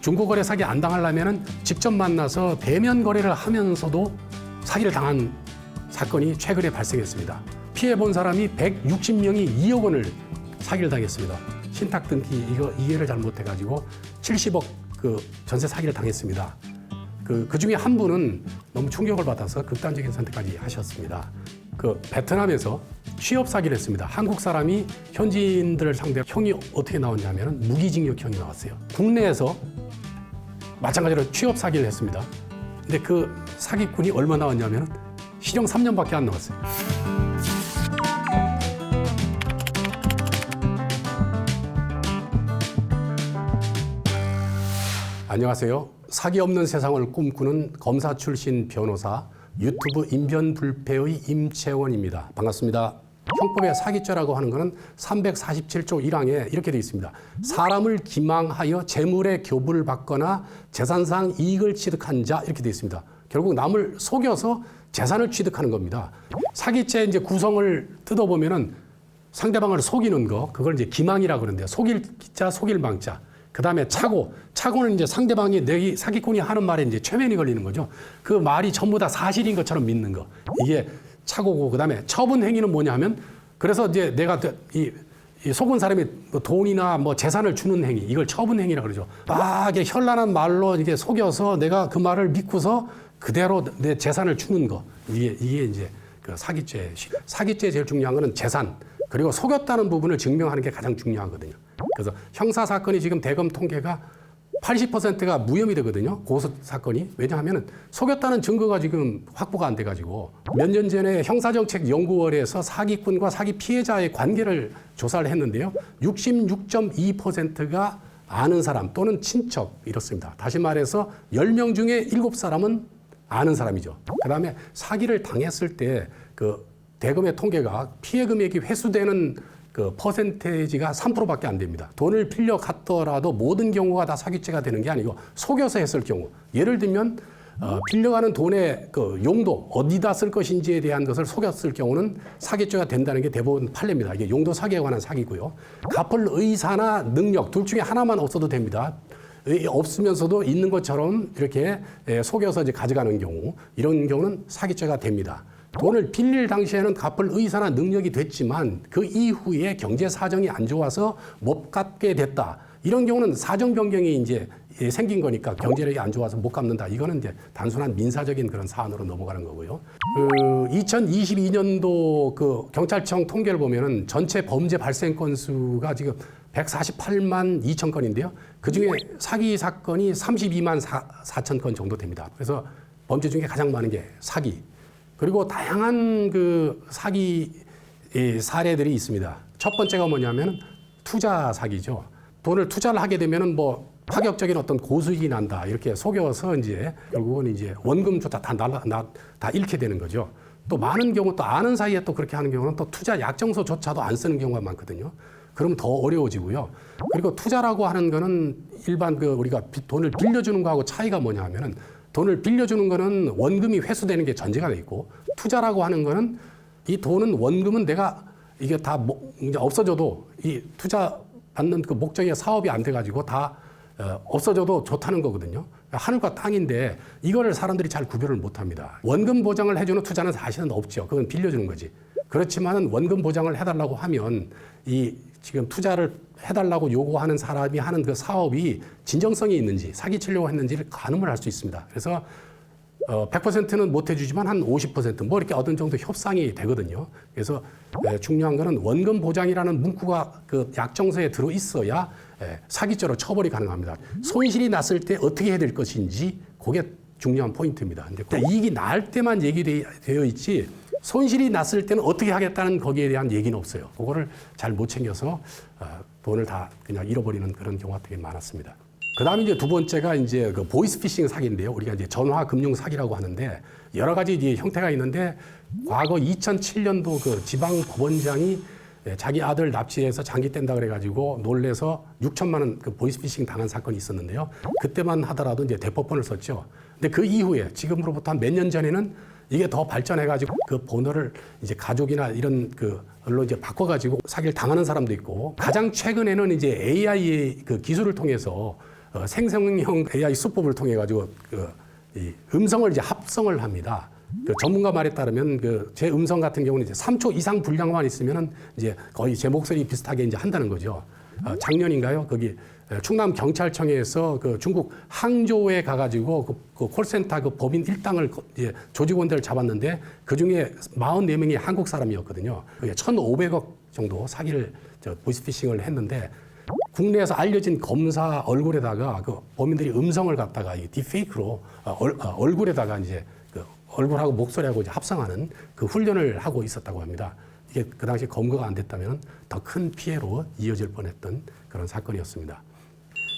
중고거래 사기 안 당하려면 직접 만나서 대면 거래를 하면서도 사기를 당한 사건이 최근에 발생했습니다. 피해 본 사람이 160명이 2억 원을 사기를 당했습니다. 신탁 등기 이거 이해를 잘못해가지고 70억 그 전세 사기를 당했습니다. 그 중에 한 분은 너무 충격을 받아서 극단적인 선택까지 하셨습니다. 그 베트남에서 취업 사기를 했습니다. 한국 사람이 현지인들을 상대로 형이 어떻게 나왔냐면 무기징역형이 나왔어요. 국내에서 마찬가지로 취업 사기를 했습니다. 근데 그 사기꾼이 얼마 나왔냐면 실형 3년밖에 안 나왔어요. 안녕하세요. 사기 없는 세상을 꿈꾸는 검사 출신 변호사 유튜브 인변불패의 임채원입니다. 반갑습니다. 형법의 사기죄라고 하는 것은 347조 1항에 이렇게 되어 있습니다. 사람을 기망하여 재물의 교부를 받거나 재산상 이익을 취득한 자 이렇게 되어 있습니다. 결국 남을 속여서 재산을 취득하는 겁니다. 사기죄 이제 구성을 뜯어보면은 상대방을 속이는 거 그걸 이제 기망이라고 그러는데요. 속일 자, 속일 망자. 그 다음에 착오는 이제 상대방이 내 사기꾼이 하는 말에 이제 최면이 걸리는 거죠. 그 말이 전부 다 사실인 것처럼 믿는 거. 이게 착오고, 그 다음에 처분 행위는 뭐냐 하면, 그래서 이제 내가 이 속은 사람이 뭐 돈이나 뭐 재산을 주는 행위, 이걸 처분 행위라고 그러죠. 이게 현란한 말로 이게 속여서 내가 그 말을 믿고서 그대로 내 재산을 주는 거. 이게 이제 그 사기죄. 사기죄 제일 중요한 거는 재산, 그리고 속였다는 부분을 증명하는 게 가장 중요하거든요. 그래서 형사 사건이 지금 대검 통계가 80%가 무혐의 되거든요. 고소 사건이. 왜냐하면 속였다는 증거가 지금 확보가 안 돼가지고 몇 년 전에 형사정책연구원에서 사기꾼과 사기 피해자의 관계를 조사를 했는데요. 66.2%가 아는 사람 또는 친척 이렇습니다. 다시 말해서 10명 중에 7사람은 아는 사람이죠. 그다음에 사기를 당했을 때 그 대검의 통계가 피해 금액이 회수되는 그 퍼센테이지가 3%밖에 안 됩니다. 돈을 빌려 갔더라도 모든 경우가 다 사기죄가 되는 게 아니고 속여서 했을 경우, 예를 들면 빌려가는 돈의 그 용도 어디다 쓸 것인지에 대한 것을 속였을 경우는 사기죄가 된다는 게 대부분 판례입니다. 이게 용도 사기에 관한 사기고요. 갚을 의사나 능력 둘 중에 하나만 없어도 됩니다. 없으면서도 있는 것처럼 이렇게 속여서 이제 가져가는 경우, 이런 경우는 사기죄가 됩니다. 돈을 빌릴 당시에는 갚을 의사나 능력이 됐지만 그 이후에 경제 사정이 안 좋아서 못 갚게 됐다. 이런 경우는 사정 변경이 이제 생긴 거니까 경제력이 안 좋아서 못 갚는다. 이거는 이제 단순한 민사적인 그런 사안으로 넘어가는 거고요. 2022년도 그 경찰청 통계를 보면은 전체 범죄 발생 건수가 지금 148만 2천 건인데요. 그 중에 사기 사건이 32만 4천 건 정도 됩니다. 그래서 범죄 중에 가장 많은 게 사기. 그리고 다양한 그 사기 사례들이 있습니다. 첫 번째가 뭐냐면 투자 사기죠. 돈을 투자를 하게 되면은 뭐 파격적인 어떤 고수익이 난다 이렇게 속여서 이제 결국은 이제 원금조차 다 잃게 되는 거죠. 또 많은 경우 또 아는 사이에 또 그렇게 하는 경우는 또 투자 약정서조차도 안 쓰는 경우가 많거든요. 그러면 더 어려워지고요. 그리고 투자라고 하는 거는 일반 그 우리가 돈을 빌려주는 거하고 차이가 뭐냐 하면은 돈을 빌려주는 거는 원금이 회수되는 게 전제가 돼 있고, 투자라고 하는 거는 이 돈은 원금은 내가 이게 다 이제 없어져도 이 투자 받는 그 목적의 사업이 안 돼가지고 다 없어져도 좋다는 거거든요. 하늘과 땅인데 이거를 사람들이 잘 구별을 못 합니다. 원금 보장을 해주는 투자는 사실은 없죠. 그건 빌려주는 거지. 그렇지만은 원금 보장을 해달라고 하면 이 지금 투자를 해달라고 요구하는 사람이 하는 그 사업이 진정성이 있는지 사기치려고 했는지를 가늠을 할 수 있습니다. 그래서 100%는 못 해주지만 한 50% 이렇게 어느 정도 협상이 되거든요. 그래서 중요한 거는 원금 보장이라는 문구가 그 약정서에 들어 있어야 사기죄로 처벌이 가능합니다. 손실이 났을 때 어떻게 해야 될 것인지 그게 중요한 포인트입니다. 근데 이익이 날 때만 얘기되어 있지 손실이 났을 때는 어떻게 하겠다는 거기에 대한 얘기는 없어요. 그거를 잘 못 챙겨서 돈을 다 그냥 잃어버리는 그런 경우가 되게 많았습니다. 그 다음에 이제 두 번째가 이제 그 보이스피싱 사기인데요. 우리가 이제 전화 금융 사기라고 하는데 여러 가지 이제 형태가 있는데 과거 2007년도 그 지방 법원장이 자기 아들 납치해서 장기 뗀다 그래가지고 놀래서 6천만 원 그 보이스피싱 당한 사건이 있었는데요. 그때만 하더라도 이제 대법원을 썼죠. 근데 그 이후에 지금으로부터 한 몇 년 전에는 이게 더 발전해가지고 그 번호를 이제 가족이나 이런 그걸로 이제 바꿔가지고 사기를 당하는 사람도 있고, 가장 최근에는 이제 AI의 그 기술을 통해서 생성형 AI 수법을 통해 가지고 이 음성을 이제 합성을 합니다. 전문가 말에 따르면 제 음성 같은 경우는 이제 3초 이상 분량만 있으면은 이제 거의 제 목소리 비슷하게 이제 한다는 거죠. 작년인가요? 거기 충남 경찰청에서 중국 항저우에 가가지고 그 콜센터 법인 일당을 이제 조직원들을 잡았는데 그 중에 44명이 한국 사람이었거든요. 그게 1,500억 정도 사기를 보이스피싱을 했는데 국내에서 알려진 검사 얼굴에다가 그 범인들이 음성을 갖다가 딥페이크로 얼굴에다가 이제 얼굴하고 목소리하고 이제 합성하는 그 훈련을 하고 있었다고 합니다. 이게 그 당시 검거가 안 됐다면 더 큰 피해로 이어질 뻔했던 그런 사건이었습니다.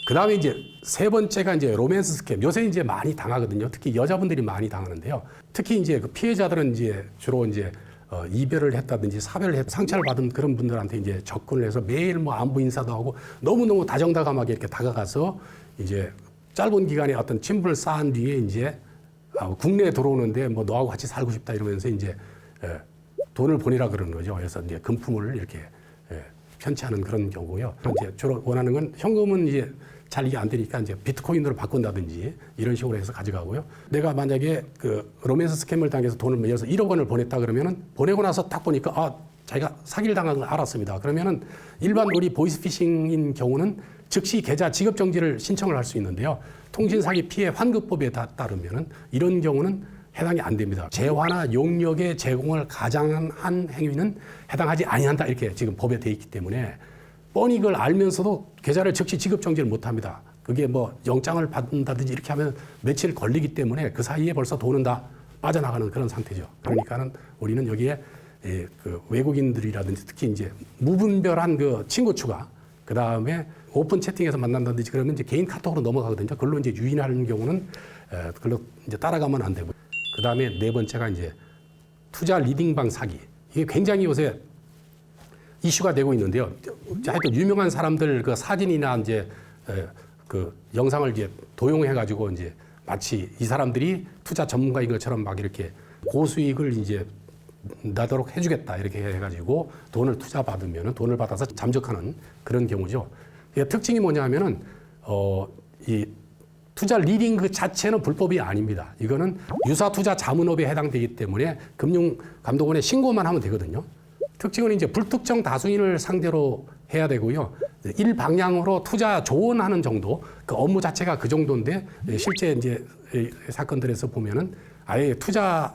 그 다음에 이제 세 번째가 이제 로맨스 스캠. 요새 이제 많이 당하거든요. 특히 여자분들이 많이 당하는데요. 특히 이제 그 피해자들은 이제 주로 이제 이별을 했다든지 상처를 받은 그런 분들한테 이제 접근을 해서 매일 뭐 안부 인사도 하고 너무너무 다정다감하게 이렇게 다가가서 이제 짧은 기간에 어떤 친분을 쌓은 뒤에 이제 국내에 들어오는데 뭐 너하고 같이 살고 싶다 이러면서 이제 돈을 보내라 그러는 거죠. 그래서 이제 금품을 이렇게 편취하는 그런 경우고요. 이제 주로 원하는 건 현금은 이제 잘 이게 안 되니까 이제 비트코인으로 바꾼다든지 이런 식으로 해서 가져가고요. 내가 만약에 그 로맨스 스캠을 당해서 돈을 예를 들어서 1억 원을 보냈다 그러면은 보내고 나서 딱 보니까 자기가 사기를 당한 걸 알았습니다. 그러면은 일반 우리 보이스피싱인 경우는 즉시 계좌 지급 정지를 신청을 할 수 있는데요. 통신 사기 피해 환급법에 따르면은 이런 경우는 해당이 안 됩니다. 재화나 용역의 제공을 가장한 행위는 해당하지 아니한다 이렇게 지금 법에 돼 있기 때문에 뻔히 그걸 알면서도 계좌를 즉시 지급 정지를 못 합니다. 그게 뭐 영장을 받는다든지 이렇게 하면 며칠 걸리기 때문에 그 사이에 벌써 돈은 다 빠져나가는 그런 상태죠. 그러니까는 우리는 여기에 그 외국인들이라든지 특히 이제 무분별한 그 친구 추가, 그 다음에 오픈 채팅에서 만난다든지 그러면 이제 개인 카톡으로 넘어가거든요. 그걸로 이제 유인하는 경우는 그걸로 이제 따라가면 안 되고. 그 다음에 네 번째가 이제 투자 리딩방 사기. 이게 굉장히 요새 이슈가 되고 있는데요. 하여튼 유명한 사람들 그 사진이나 이제 그 영상을 이제 도용해가지고 이제 마치 이 사람들이 투자 전문가인 것처럼 막 이렇게 고수익을 이제 나도록 해주겠다 이렇게 해가지고 돈을 투자 받으면은 돈을 받아서 잠적하는 그런 경우죠. 특징이 뭐냐면은 이 투자 리딩 그 자체는 불법이 아닙니다. 이거는 유사 투자 자문업에 해당되기 때문에 금융감독원에 신고만 하면 되거든요. 특징은 이제 불특정 다수인을 상대로 해야 되고요. 일방향으로 투자 조언하는 정도, 그 업무 자체가 그 정도인데 실제 이제 사건들에서 보면은 아예 투자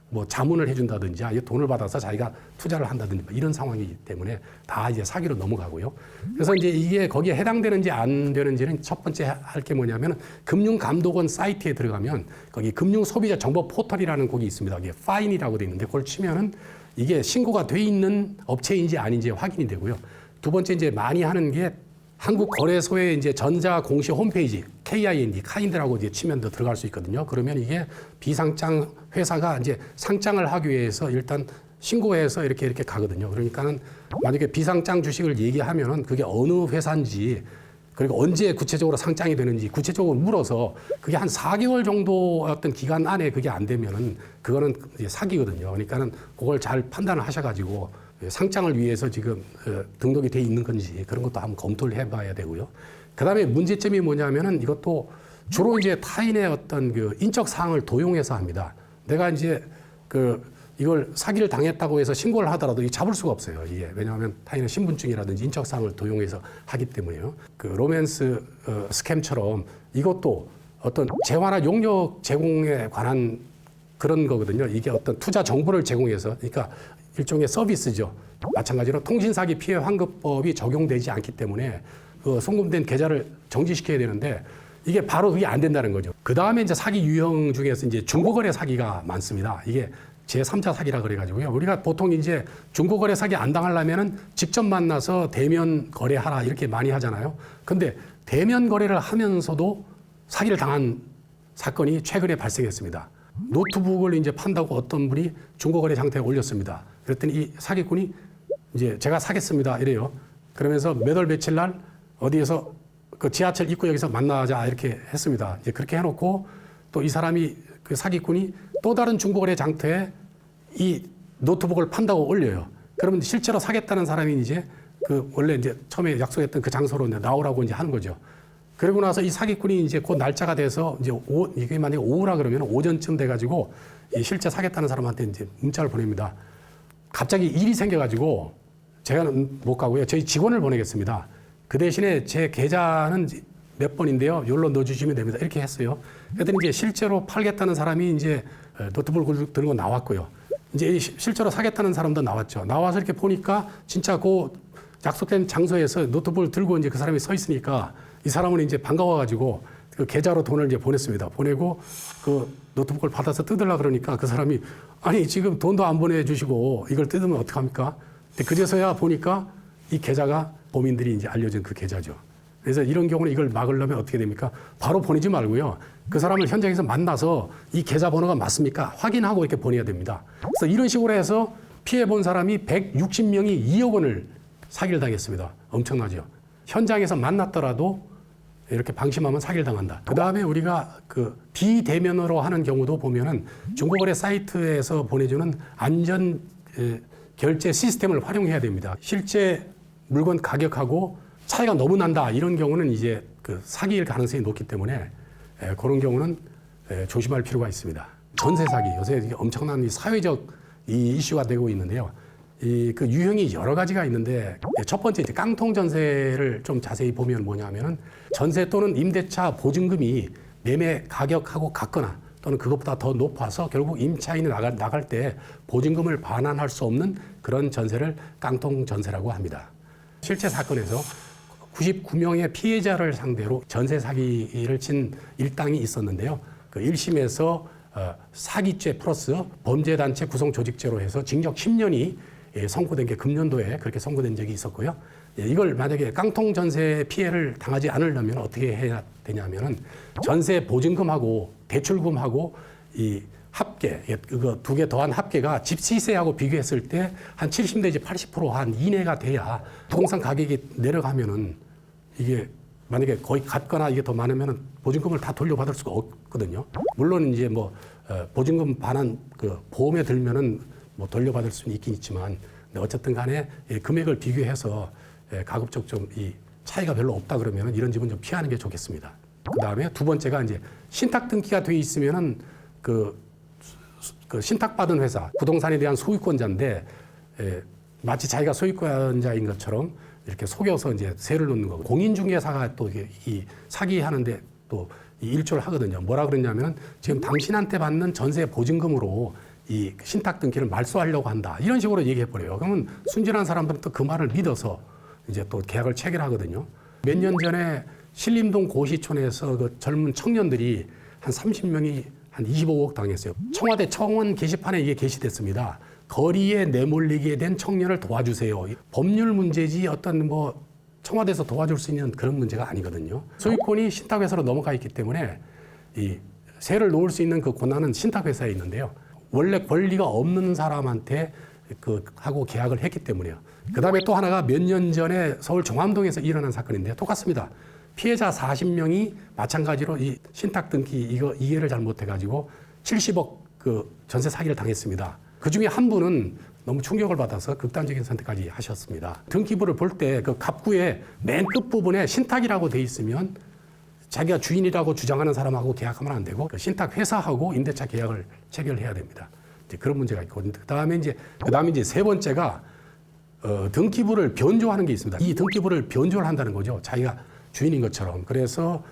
뭐 자문을 해준다든지 아예 돈을 받아서 자기가 투자를 한다든지 이런 상황이기 때문에 다 이제 사기로 넘어가고요. 그래서 이제 이게 거기에 해당되는지 안 되는지는 첫 번째 할 게 뭐냐면 금융감독원 사이트에 들어가면 거기 금융소비자 정보 포털이라는 곡이 있습니다. 이게 파인이라고 돼 있는데 그걸 치면은 이게 신고가 돼 있는 업체인지 아닌지 확인이 되고요. 두 번째 이제 많이 하는 게 한국거래소의 이제 전자공시 홈페이지 KIND 카인드라고 이제 치면 더 들어갈 수 있거든요. 그러면 이게 비상장 회사가 이제 상장을 하기 위해서 일단 신고해서 이렇게 가거든요. 그러니까는 만약에 비상장 주식을 얘기하면은 그게 어느 회사인지 그리고 언제 구체적으로 상장이 되는지 구체적으로 물어서 그게 한 4개월 정도 어떤 기간 안에 그게 안 되면은 그거는 이제 사기거든요. 그러니까는 그걸 잘 판단을 하셔가지고 상장을 위해서 지금 등록이 돼 있는 건지 그런 것도 한번 검토를 해봐야 되고요. 그다음에 문제점이 뭐냐면은 이것도 주로 이제 타인의 어떤 그 인적 사항을 도용해서 합니다. 내가 이제 이걸 사기를 당했다고 해서 신고를 하더라도 이 잡을 수가 없어요. 이게 왜냐하면 타인의 신분증이라든지 인적 사항을 도용해서 하기 때문에요. 그 로맨스 스캠처럼 이것도 어떤 재화나 용역 제공에 관한 그런 거거든요. 이게 어떤 투자 정보를 제공해서 그러니까 일종의 서비스죠. 마찬가지로 통신사기 피해 환급법이 적용되지 않기 때문에 그 송금된 계좌를 정지시켜야 되는데 이게 바로 그게 안 된다는 거죠. 그 다음에 이제 사기 유형 중에서 이제 중고거래 사기가 많습니다. 이게 제3자 사기라 그래가지고요. 우리가 보통 이제 중고거래 사기 안 당하려면은 직접 만나서 대면 거래하라 이렇게 많이 하잖아요. 근데 대면 거래를 하면서도 사기를 당한 사건이 최근에 발생했습니다. 노트북을 이제 판다고 어떤 분이 중고거래 장터에 올렸습니다. 그랬더니 이 사기꾼이 이제 제가 사겠습니다 이래요. 그러면서 몇 월 며칠 날 어디에서 그 지하철 입구역에서 만나자 이렇게 했습니다. 이제 그렇게 해놓고 또 이 사람이 그 사기꾼이 또 다른 중고거래 장터에 이 노트북을 판다고 올려요. 그러면 실제로 사겠다는 사람이 이제 그 원래 이제 처음에 약속했던 그 장소로 이제 나오라고 이제 하는 거죠. 그러고 나서 이 사기꾼이 이제 곧 날짜가 돼서 이제 이게 만약에 오후라 그러면 오전쯤 돼가지고 이 실제 사겠다는 사람한테 이제 문자를 보냅니다. 갑자기 일이 생겨가지고 제가 못 가고요. 저희 직원을 보내겠습니다. 그 대신에 제 계좌는 몇 번인데요. 여기로 넣어주시면 됩니다. 이렇게 했어요. 그랬더니 이제 실제로 팔겠다는 사람이 이제 노트북을 들고 나왔고요. 이제 실제로 사겠다는 사람도 나왔죠. 나와서 이렇게 보니까 진짜 그 약속된 장소에서 노트북을 들고 이제 그 사람이 서 있으니까 이 사람은 이제 반가워가지고 그 계좌로 돈을 이제 보냈습니다. 보내고 그 노트북을 받아서 뜯으려 그러니까 그 사람이 아니 지금 돈도 안 보내주시고 이걸 뜯으면 어떡합니까? 근데 그제서야 보니까 이 계좌가 범인들이 이제 알려준 그 계좌죠. 그래서 이런 경우는 이걸 막으려면 어떻게 됩니까? 바로 보내지 말고요. 그 사람을 현장에서 만나서 이 계좌 번호가 맞습니까? 확인하고 이렇게 보내야 됩니다. 그래서 이런 식으로 해서 피해 본 사람이 160명이 2억 원을 사기를 당했습니다. 엄청나죠. 현장에서 만났더라도 이렇게 방심하면 사기를 당한다. 그 다음에 우리가 그 비대면으로 하는 경우도 보면은 중고거래 사이트에서 보내주는 안전 결제 시스템을 활용해야 됩니다. 실제 물건 가격하고 차이가 너무 난다. 이런 경우는 이제 그 사기일 가능성이 높기 때문에 그런 경우는 조심할 필요가 있습니다. 전세 사기 요새 엄청난 이 사회적 이 이슈가 되고 있는데요. 이 그 유형이 여러 가지가 있는데 첫 번째 이제 깡통 전세를 좀 자세히 보면 뭐냐면은 전세 또는 임대차 보증금이 매매 가격하고 같거나 또는 그것보다 더 높아서 결국 임차인이 나갈 때 보증금을 반환할 수 없는 그런 전세를 깡통 전세라고 합니다. 실제 사건에서 99명의 피해자를 상대로 전세 사기를 친 일당이 있었는데요. 그 1심에서 사기죄 플러스 범죄단체 구성조직죄로 해서 징역 10년이 선고된 게 금년도에 그렇게 선고된 적이 있었고요. 이걸 만약에 깡통 전세 피해를 당하지 않으려면 어떻게 해야 되냐면은 전세 보증금하고 대출금하고 이 합계, 그거 두 개 더한 합계가 집 시세하고 비교했을 때 한 70 내지 80% 이내가 돼야 부동산 가격이 내려가면은 이게 만약에 거의 같거나 이게 더 많으면은 보증금을 다 돌려받을 수가 없거든요. 물론 이제 뭐 보증금 반환 그 보험에 들면은 뭐 돌려받을 수는 있긴 있지만 어쨌든 간에 금액을 비교해서 가급적 좀 이 차이가 별로 없다 그러면은 이런 집은 좀 피하는 게 좋겠습니다. 그 다음에 두 번째가 이제 신탁 등기가 돼 있으면은 그 신탁받은 회사 부동산에 대한 소유권자인데 마치 자기가 소유권자인 것처럼 이렇게 속여서 이제 세를 놓는 거고 공인중개사가 또 이 사기하는데 또 일조를 하거든요. 뭐라 그러냐면 지금 당신한테 받는 전세 보증금으로 이 신탁 등기를 말소하려고 한다. 이런 식으로 얘기해 버려요. 그러면 순진한 사람들은 또 그 말을 믿어서 이제 또 계약을 체결하거든요. 몇 년 전에 신림동 고시촌에서 그 젊은 청년들이 한 30명이 한 25억 당했어요. 청와대 청원 게시판에 이게 게시됐습니다. 거리에 내몰리게 된 청년을 도와주세요. 법률 문제지 어떤 뭐 청와대에서 도와줄 수 있는 그런 문제가 아니거든요. 소유권이 신탁회사로 넘어가 있기 때문에 이 세를 놓을 수 있는 그 권한은 신탁회사에 있는데요. 원래 권리가 없는 사람한테 그 하고 계약을 했기 때문에요. 그 다음에 또 하나가 몇 년 전에 서울 종암동에서 일어난 사건인데요. 똑같습니다. 피해자 40명이 마찬가지로 이 신탁 등기 이거 이해를 잘못해가지고 70억 그 전세 사기를 당했습니다. 그 중에 한 분은 너무 충격을 받아서 극단적인 선택까지 하셨습니다. 등기부를 볼 때 그 갑구의 맨 끝부분에 신탁이라고 돼 있으면 자기가 주인이라고 주장하는 사람하고 계약하면 안 되고 그 신탁 회사하고 임대차 계약을 체결해야 됩니다. 이제 그런 문제가 있거든요. 그다음에 이제 세 번째가 등기부를 변조하는 게 있습니다. 이 등기부를 변조를 한다는 거죠. 자기가 주인인 것처럼. 그래서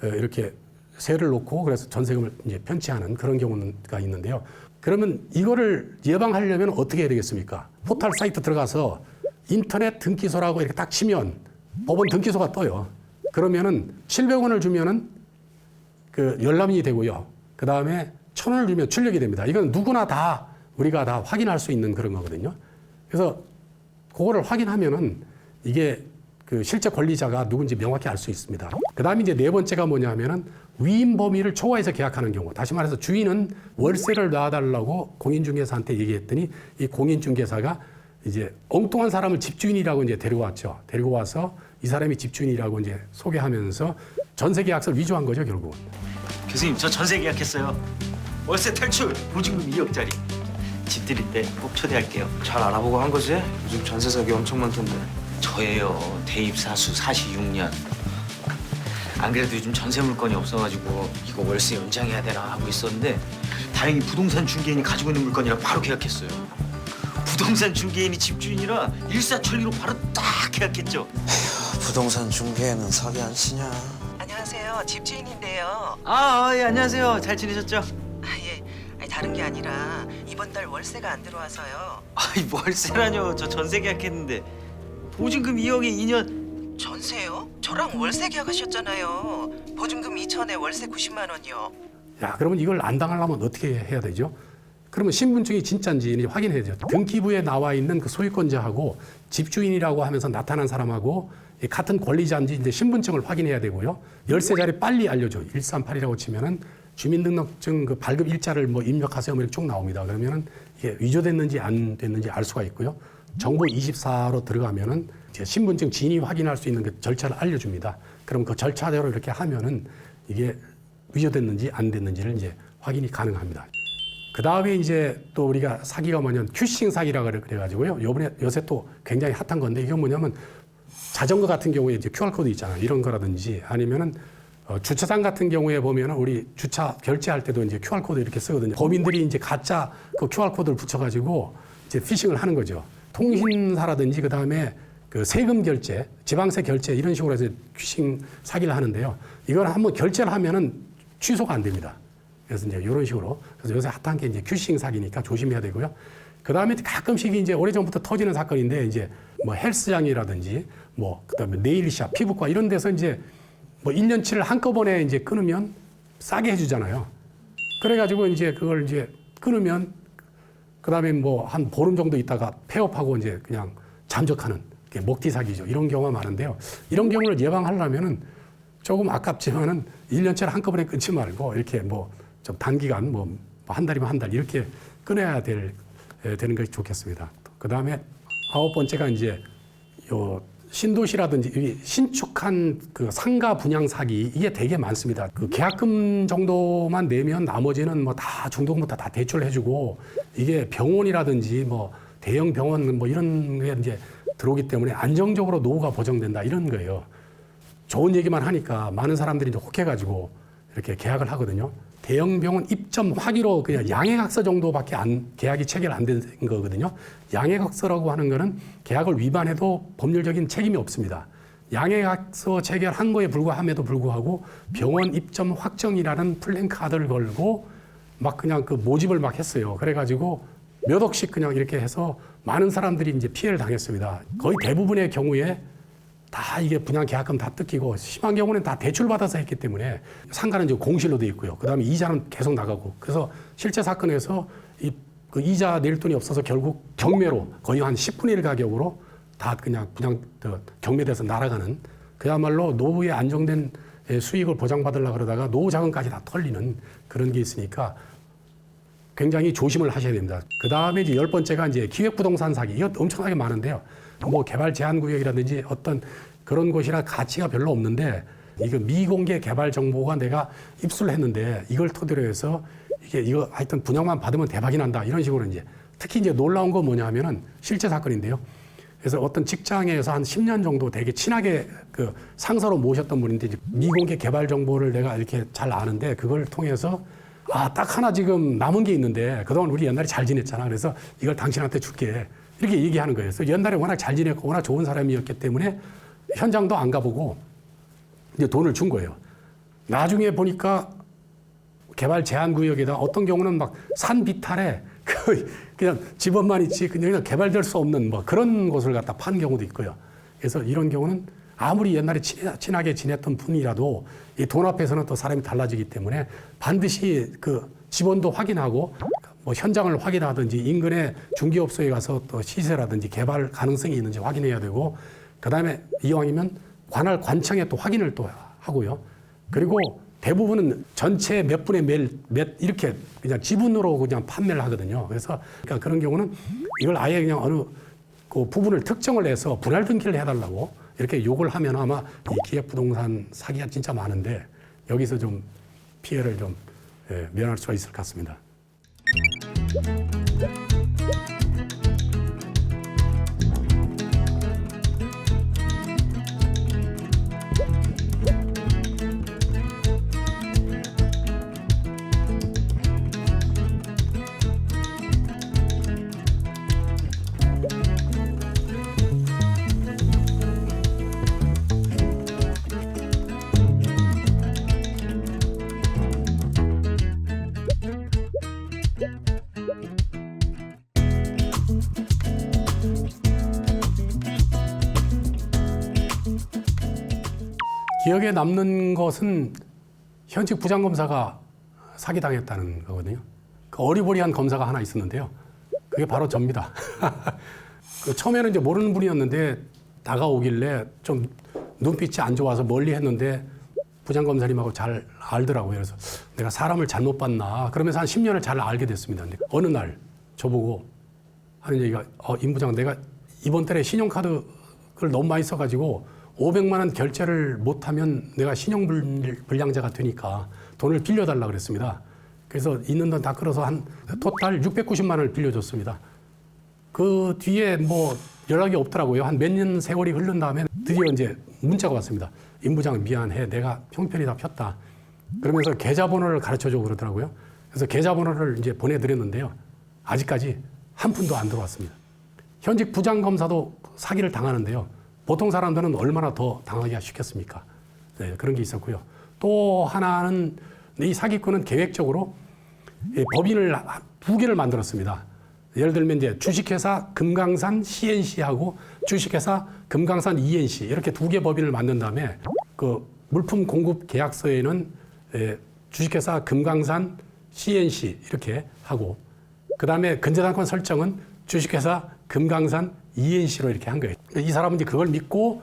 이렇게 세를 놓고 그래서 전세금을 이제 편취하는 그런 경우가 있는데요. 그러면 이거를 예방하려면 어떻게 해야 되겠습니까? 포털 사이트 들어가서 인터넷 등기소라고 이렇게 딱 치면 법원 등기소가 떠요. 그러면은 700원을 주면은 그 열람이 되고요. 그 다음에 1,000원을 주면 출력이 됩니다. 이건 누구나 다 우리가 다 확인할 수 있는 그런 거거든요. 그래서 그거를 확인하면은 이게 그 실제 권리자가 누군지 명확히 알 수 있습니다. 그 다음에 이제 네 번째가 뭐냐면은 위임 범위를 초과해서 계약하는 경우. 다시 말해서 주인은 월세를 놔달라고 공인중개사한테 얘기했더니 이 공인중개사가 이제 엉뚱한 사람을 집주인이라고 이제 데리고 왔죠. 데리고 와서 이 사람이 집주인이라고 이제 소개하면서 전세 계약서를 위조한 거죠, 결국은. 교수님, 저 전세 계약했어요. 월세 탈출, 보증금 2억짜리. 집 드릴 때 꼭 초대할게요. 잘 알아보고 한 거지? 요즘 전세 사기 엄청 많던데. 저예요. 대입사수 46년. 안 그래도 요즘 전세 물건이 없어가지고 이거 월세 연장해야 되나 하고 있었는데 다행히 부동산 중개인이 가지고 있는 물건이라 바로 계약했어요. 부동산 중개인이 집주인이라 일사천리로 바로 딱 계약했죠. 부동산 중개에는 사기 안 치냐? 안녕하세요. 집주인인데요. 예, 안녕하세요. 잘 지내셨죠? 예. 아니, 다른 게 아니라 이번 달 월세가 안 들어와서요. 아이, 월세라뇨. 저 전세 계약했는데 보증금 2억에 2년. 전세요? 저랑 월세 계약하셨잖아요. 보증금 2천에 월세 90만 원이요. 야, 그러면 이걸 안 당하려면 어떻게 해야 되죠? 그러면 신분증이 진짜인지 확인해야 돼요. 등기부에 나와 있는 그 소유권자하고 집주인이라고 하면서 나타난 사람하고 같은 권리자인지 이제 신분증을 확인해야 되고요. 열쇠자리 빨리 알려줘. 138이라고 치면은 주민등록증 그 발급 일자를 뭐 입력하세요. 뭐 이렇게 쭉 나옵니다. 그러면은 이게 위조됐는지 안 됐는지 알 수가 있고요. 정보 24로 들어가면은 이제 신분증 진위 확인할 수 있는 그 절차를 알려줍니다. 그럼 그 절차대로 이렇게 하면은 이게 위조됐는지 안 됐는지를 이제 확인이 가능합니다. 그 다음에 이제 또 우리가 사기가 뭐냐면 큐싱 사기라 그래가지고요. 요새 또 굉장히 핫한 건데 이게 뭐냐면 자전거 같은 경우에 이제 QR코드 있잖아요. 이런 거라든지 아니면은 주차장 같은 경우에 보면은 우리 주차 결제할 때도 이제 QR코드 이렇게 쓰거든요. 범인들이 이제 가짜 그 QR코드를 붙여가지고 이제 피싱을 하는 거죠. 통신사라든지 그 다음에 그 세금 결제, 지방세 결제 이런 식으로 해서 큐싱 사기를 하는데요. 이걸 한번 결제를 하면은 취소가 안 됩니다. 그래서 이제 이런 식으로. 그래서 요새 핫한 게 이제 큐싱 사기니까 조심해야 되고요. 그 다음에 가끔씩 이제 오래전부터 터지는 사건인데 이제 뭐 헬스장이라든지 뭐 그다음에 네일샵, 피부과 이런 데서 이제 뭐 1년치를 한꺼번에 이제 끊으면 싸게 해주잖아요. 그래가지고 이제 그걸 이제 끊으면 그 다음에 뭐 한 보름 정도 있다가 폐업하고 이제 그냥 잠적하는 게 먹튀 사기죠. 이런 경우가 많은데요. 이런 경우를 예방하려면은 조금 아깝지만은 1년치를 한꺼번에 끊지 말고 이렇게 뭐 좀 단기간 뭐 한 달이면 한 달 이렇게 끊어야 되는 것이 좋겠습니다. 그 다음에 9번째가 이제 요 신도시라든지 신축한 그 상가 분양 사기 이게 되게 많습니다. 그 계약금 정도만 내면 나머지는 뭐 다 중도금부터 다 대출해주고 이게 병원이라든지 뭐 대형 병원 뭐 이런 게 이제 들어오기 때문에 안정적으로 노후가 보장된다 이런 거예요. 좋은 얘기만 하니까 많은 사람들이 이제 혹해가지고 이렇게 계약을 하거든요. 대형 병원 입점 화기로 그냥 양해각서 정도밖에 계약이 체결 안 된 거거든요. 양해각서라고 하는 거는 계약을 위반해도 법률적인 책임이 없습니다. 양해각서 체결한 거에 불과함에도 불구하고 병원 입점 확정이라는 플랜카드를 걸고 막 그냥 그 모집을 막 했어요. 그래가지고 몇 억씩 그냥 이렇게 해서 많은 사람들이 이제 피해를 당했습니다. 거의 대부분의 경우에 다 이게 분양 계약금 다 뜯기고 심한 경우는 다 대출받아서 했기 때문에 상가는 이제 공실로 돼 있고요. 그다음에 이자는 계속 나가고 그래서 실제 사건에서 그 이자 낼 돈이 없어서 결국 경매로 거의 한 10분의 1 가격으로 다 그냥 분양 경매돼서 날아가는 그야말로 노후에 안정된 수익을 보장받으려고 그러다가 노후 자금까지 다 털리는 그런 게 있으니까 굉장히 조심을 하셔야 됩니다. 그 다음에 이제 10번째가 이제 기획부동산 사기. 이거 엄청나게 많은데요. 뭐 개발 제한 구역이라든지 어떤 그런 곳이라 가치가 별로 없는데 이거 미공개 개발 정보가 내가 입수를 했는데 이걸 토대로 해서 이거 하여튼 분양만 받으면 대박이 난다. 이런 식으로 이제 특히 이제 놀라운 건 뭐냐 하면은 실제 사건인데요. 그래서 어떤 직장에서 한 10년 정도 되게 친하게 그 상사로 모셨던 분인데 이제 미공개 개발 정보를 내가 이렇게 잘 아는데 그걸 통해서 딱 하나 지금 남은 게 있는데 그동안 우리 옛날에 잘 지냈잖아. 그래서 이걸 당신한테 줄게. 이렇게 얘기하는 거예요. 그래서 옛날에 워낙 잘 지냈고 워낙 좋은 사람이었기 때문에 현장도 안 가보고 이제 돈을 준 거예요. 나중에 보니까 개발 제한 구역에다 어떤 경우는 막 산 비탈에 그냥 집원만 있지 그냥 개발될 수 없는 뭐 그런 곳을 갖다 판 경우도 있고요. 그래서 이런 경우는 아무리 옛날에 친하게 지냈던 분이라도 이 돈 앞에서는 또 사람이 달라지기 때문에 반드시 그 지번도 확인하고 뭐 현장을 확인하든지 인근의 중개업소에 가서 또 시세라든지 개발 가능성이 있는지 확인해야 되고 그다음에 이왕이면 관할 관청에 또 확인을 또 하고요. 그리고 대부분은 전체 몇 분의 몇 이렇게 그냥 지분으로 그냥 판매를 하거든요. 그래서 그러니까 그런 경우는 이걸 아예 그냥 어느 그 부분을 특정을 해서 분할 등기를 해달라고 이렇게 요구를 하면 아마 이 기획부동산 사기가 진짜 많은데 여기서 좀 피해를 좀 면할 수가 있을 것 같습니다. 기억에 남는 것은 현직 부장검사가 사기당했다는 거거든요. 그 어리버리한 검사가 하나 있었는데요. 그게 바로 접니다. 그 처음에는 이제 모르는 분이었는데 다가오길래 좀 눈빛이 안 좋아서 멀리 했는데 부장검사님하고 잘 알더라고요. 그래서 내가 사람을 잘못 봤나. 그러면서 한 10년을 잘 알게 됐습니다. 근데 어느 날 저보고 하는 얘기가 임 부장 내가 이번 달에 신용카드를 너무 많이 써가지고 500만 원 결제를 못하면 내가 신용불량자가 되니까 돈을 빌려달라 그랬습니다. 그래서 있는 돈 다 끌어서 한 토탈 690만 원을 빌려줬습니다. 그 뒤에 뭐 연락이 없더라고요. 한 몇 년 세월이 흐른 다음에 드디어 이제 문자가 왔습니다. 임 부장 미안해. 내가 형편이 다 폈다. 그러면서 계좌번호를 가르쳐줘 그러더라고요. 그래서 계좌번호를 이제 보내드렸는데요. 아직까지 한 푼도 안 들어왔습니다. 현직 부장검사도 사기를 당하는데요. 보통 사람들은 얼마나 더 당하기가 쉽겠습니까? 네, 그런 게 있었고요. 또 하나는 이 사기꾼은 계획적으로 법인을 2개를 만들었습니다. 예를 들면 이제 주식회사 금강산 CNC하고 주식회사 금강산 ENC 이렇게 2개 법인을 만든 다음에 그 물품 공급 계약서에는 주식회사 금강산 CNC 이렇게 하고 그 다음에 근저당권 설정은 주식회사 금강산 ENC로 이렇게 한 거예요. 이 사람은 이제 그걸 믿고